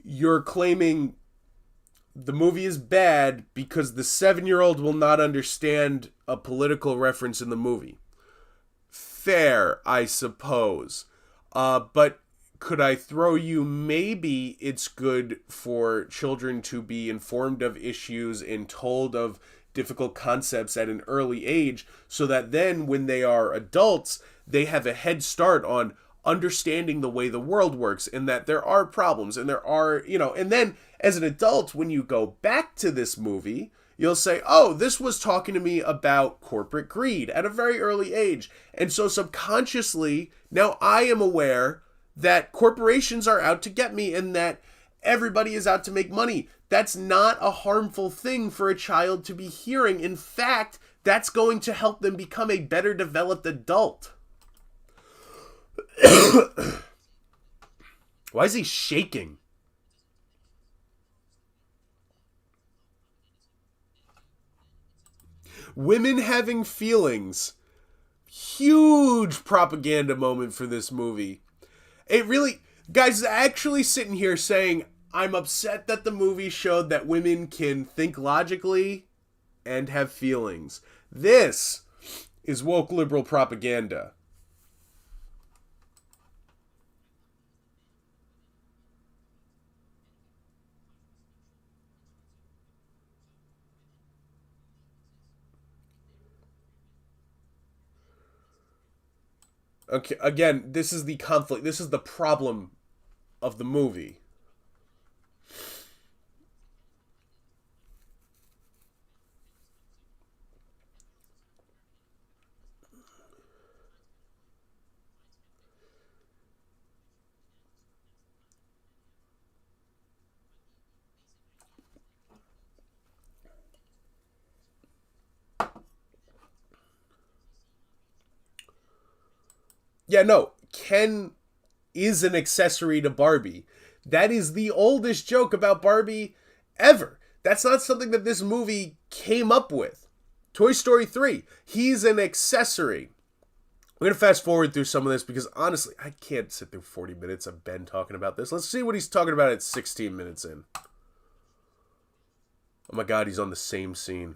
You're claiming the movie is bad because the 7-year-old will not understand a political reference in the movie. Fair, I suppose. But could I throw you maybe it's good for children to be informed of issues and told of difficult concepts at an early age so that then when they are adults, they have a head start on understanding the way the world works and that there are problems and there are, and then as an adult, when you go back to this movie, you'll say, oh, this was talking to me about corporate greed at a very early age. And so subconsciously, now I am aware that corporations are out to get me and that everybody is out to make money. That's not a harmful thing for a child to be hearing. In fact, that's going to help them become a better developed adult. Why is he shaking? Women having feelings. Huge propaganda moment for this movie. It really, guys, actually sitting here saying, I'm upset that the movie showed that women can think logically and have feelings. This is woke liberal propaganda. Okay, again, this is the conflict. This is the problem of the movie. Yeah, no, Ken is an accessory to Barbie. That is the oldest joke about Barbie ever. That's not something that this movie came up with. Toy Story 3, he's an accessory. We're going to fast forward through some of this because honestly, I can't sit through 40 minutes of Ben talking about this. Let's see what he's talking about at 16 minutes in. Oh my God, he's on the same scene.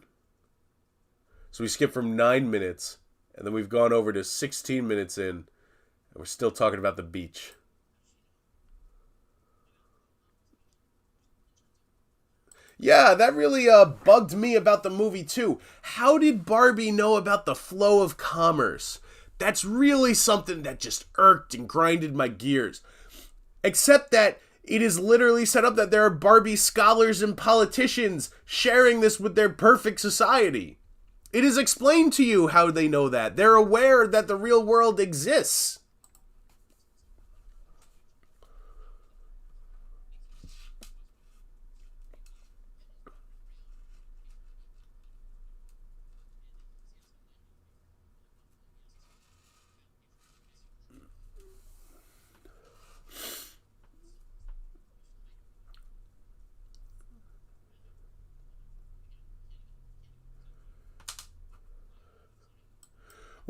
So we skipped from 9 minutes, and then we've gone over to 16 minutes in, and we're still talking about the beach. Yeah, that really bugged me about the movie too. How did Barbie know about the flow of commerce? That's really something that just irked and grinded my gears. Except that it is literally set up that there are Barbie scholars and politicians sharing this with their perfect society. It is explained to you how they know that. They're aware that the real world exists.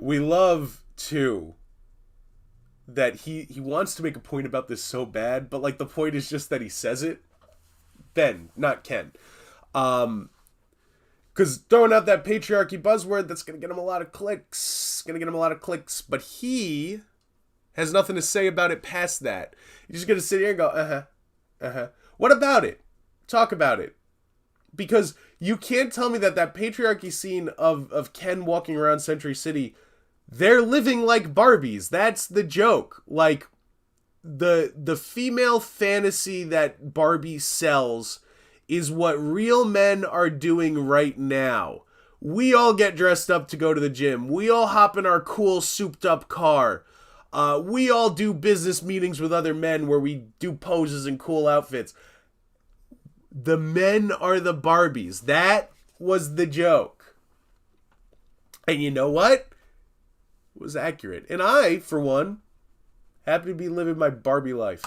We love, too, that he wants to make a point about this so bad, but, like, the point is just that he says it. Ben, not Ken. Because throwing out that patriarchy buzzword, that's going to get him a lot of clicks. But he has nothing to say about it past that. He's just going to sit here and go, What about it? Talk about it. Because you can't tell me that patriarchy scene of Ken walking around Century City, they're living like Barbies. That's the joke. Like, the female fantasy that Barbie sells is what real men are doing right now. We all get dressed up to go to the gym. We all hop in our cool souped up car. We all do business meetings with other men where we do poses and cool outfits. The men are the Barbies. That was the joke. And you know what? It was accurate. And I, for one, happy to be living my Barbie life.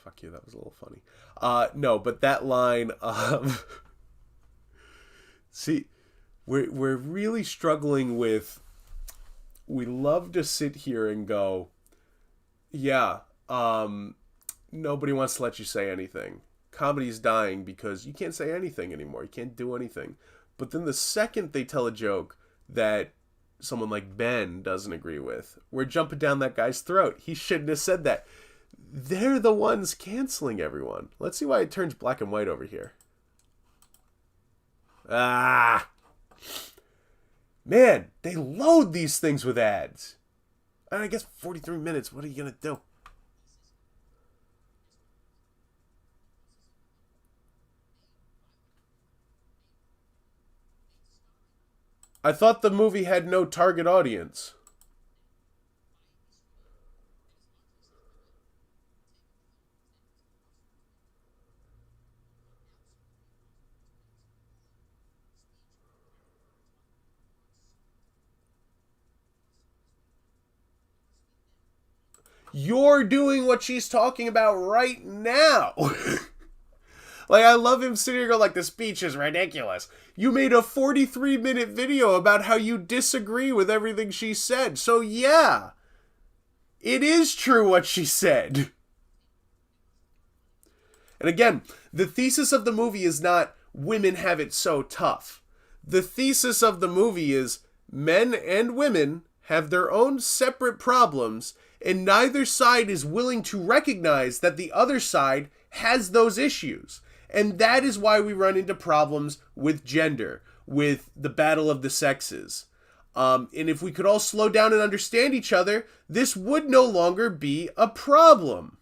Fuck you, that was a little funny. No, but that line, see, we're really struggling with, we love to sit here and go, yeah, nobody wants to let you say anything. Comedy's dying because you can't say anything anymore. You can't do anything. But then the second they tell a joke that someone like Ben doesn't agree with, we're jumping down that guy's throat. He shouldn't have said that. They're the ones canceling everyone. Let's see why it turns black and white over here. Ah! Man, they load these things with ads. I guess 43 minutes, what are you going to do? I thought the movie had no target audience. You're doing what she's talking about right now. Like, I love him sitting here going, like, the speech is ridiculous. You made a 43-minute video about how you disagree with everything she said. So, yeah, it is true what she said. And again, the thesis of the movie is not women have it so tough. The thesis of the movie is men and women have their own separate problems, and neither side is willing to recognize that the other side has those issues. And that is why we run into problems with gender, with the battle of the sexes. And if we could all slow down and understand each other, this would no longer be a problem.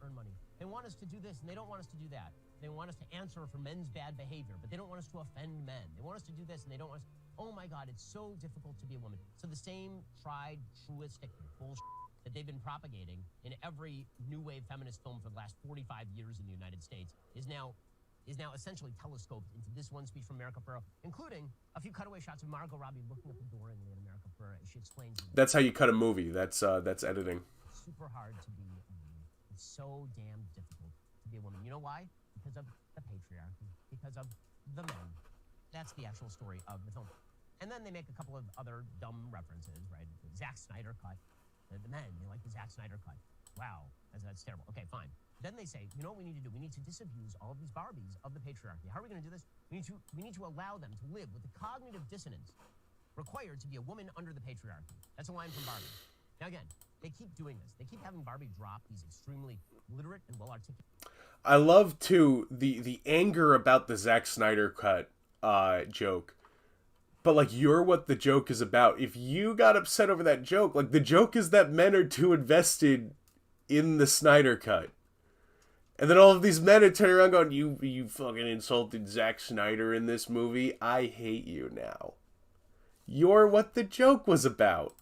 Earn money. They want us to do this, and they don't want us to do that. They want us to answer for men's bad behavior, but they don't want us to offend men. They want us to do this, and they don't want us... Oh my God, it's so difficult to be a woman. So the same tried, truistic bullshit that they've been propagating in every new wave feminist film for the last 45 years in the United States is now essentially telescoped into this one speech from America Ferrell, including a few cutaway shots of Margot Robbie looking at the door in America Ferrell. where she explains That's how you cut a movie. That's editing. it's super hard to be a woman. It's so damn difficult to be a woman. You know why? Because of the patriarchy. Because of the men. That's the actual story of the film. And then they make a couple of other dumb references, right? The Zack Snyder cut. The men, they like the Zack Snyder cut. Wow, that's terrible. Okay, fine. Then they say, you know what we need to do? We need to disabuse all of these Barbies of the patriarchy. How are we going to do this? We need to allow them to live with the cognitive dissonance required to be a woman under the patriarchy. That's a line from Barbie. Now again, they keep doing this. They keep having Barbie drop these extremely literate and well-articulated. I love too the anger about the Zack Snyder cut joke. But like, you're what the joke is about. If you got upset over that joke, like, the joke is that men are too invested in the Snyder cut. And then all of these men are turning around going, you fucking insulted Zack Snyder in this movie. I hate you now. You're what the joke was about.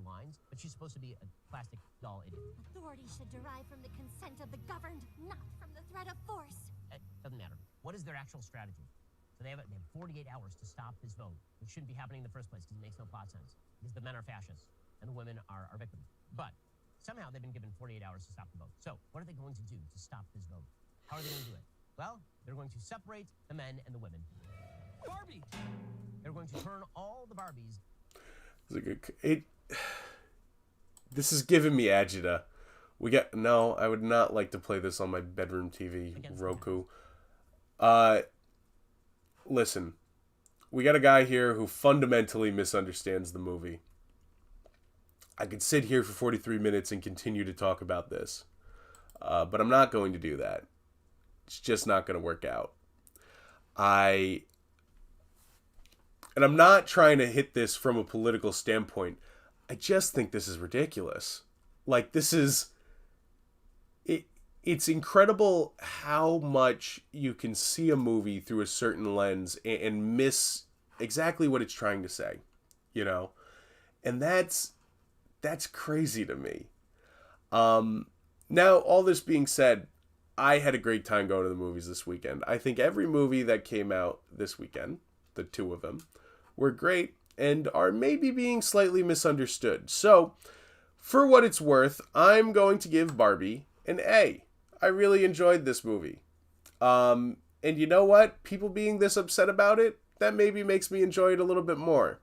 Lines, but she's supposed to be a plastic doll idiot. Authority should derive from the consent of the governed, not from the threat of force. It doesn't matter. What is their actual strategy? So they have 48 hours to stop this vote, which shouldn't be happening in the first place because it makes no plot sense. Because the men are fascists and the women are victims. But somehow they've been given 48 hours to stop the vote. So what are they going to do to stop this vote? How are they going to do it? Well, they're going to separate the men and the women. Barbie! They're going to turn all the Barbies. This is giving me agita. I would not like to play this on my bedroom TV, Roku. Listen, we got a guy here who fundamentally misunderstands the movie. I could sit here for 43 minutes and continue to talk about this. But I'm not going to do that. It's just not going to work out. And I'm not trying to hit this from a political standpoint. I just think this is ridiculous. Like, this is... It's incredible how much you can see a movie through a certain lens and miss exactly what it's trying to say, you know? And that's crazy to me. Now, all this being said, I had a great time going to the movies this weekend. I think every movie that came out this weekend, the two of them, were great and are maybe being slightly misunderstood. So, for what it's worth, I'm going to give Barbie an A. I really enjoyed this movie. And you know what? People being this upset about it, that maybe makes me enjoy it a little bit more.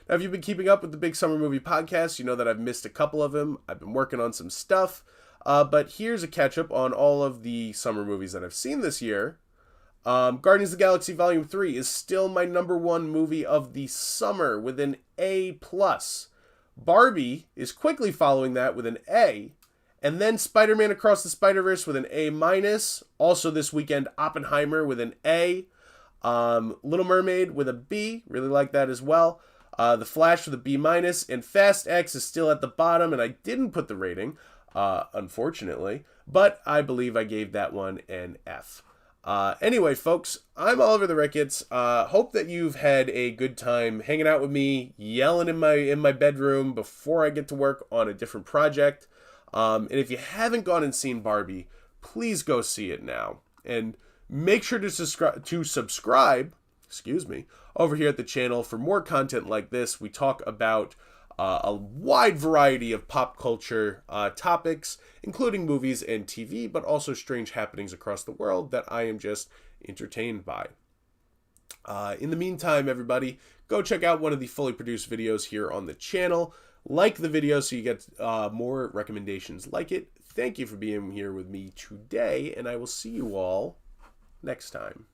Now, if you've been keeping up with the Big Summer Movie Podcast, you know that I've missed a couple of them. I've been working on some stuff. But here's a catch-up on all of the summer movies that I've seen this year. Guardians of the Galaxy Volume 3 is still my #1 movie of the summer with an A+. Barbie is quickly following that with an A. And then Spider-Man Across the Spider-Verse with an A-. Also this weekend, Oppenheimer with an A. Little Mermaid with a B. Really like that as well. The Flash with a B-. And Fast X is still at the bottom, and I didn't put the rating, unfortunately. But I believe I gave that one an F. Anyway, folks, I'm Oliver the Ricketts. Hope that you've had a good time hanging out with me, yelling in my bedroom before I get to work on a different project. And if you haven't gone and seen Barbie, please go see it now. And make sure to subscribe, over here at the channel for more content like this. We talk about a wide variety of pop culture topics, including movies and TV, but also strange happenings across the world that I am just entertained by. In the meantime, everybody, go check out one of the fully produced videos here on the channel. Like the video so you get more recommendations like it. Thank you for being here with me today, and I will see you all next time.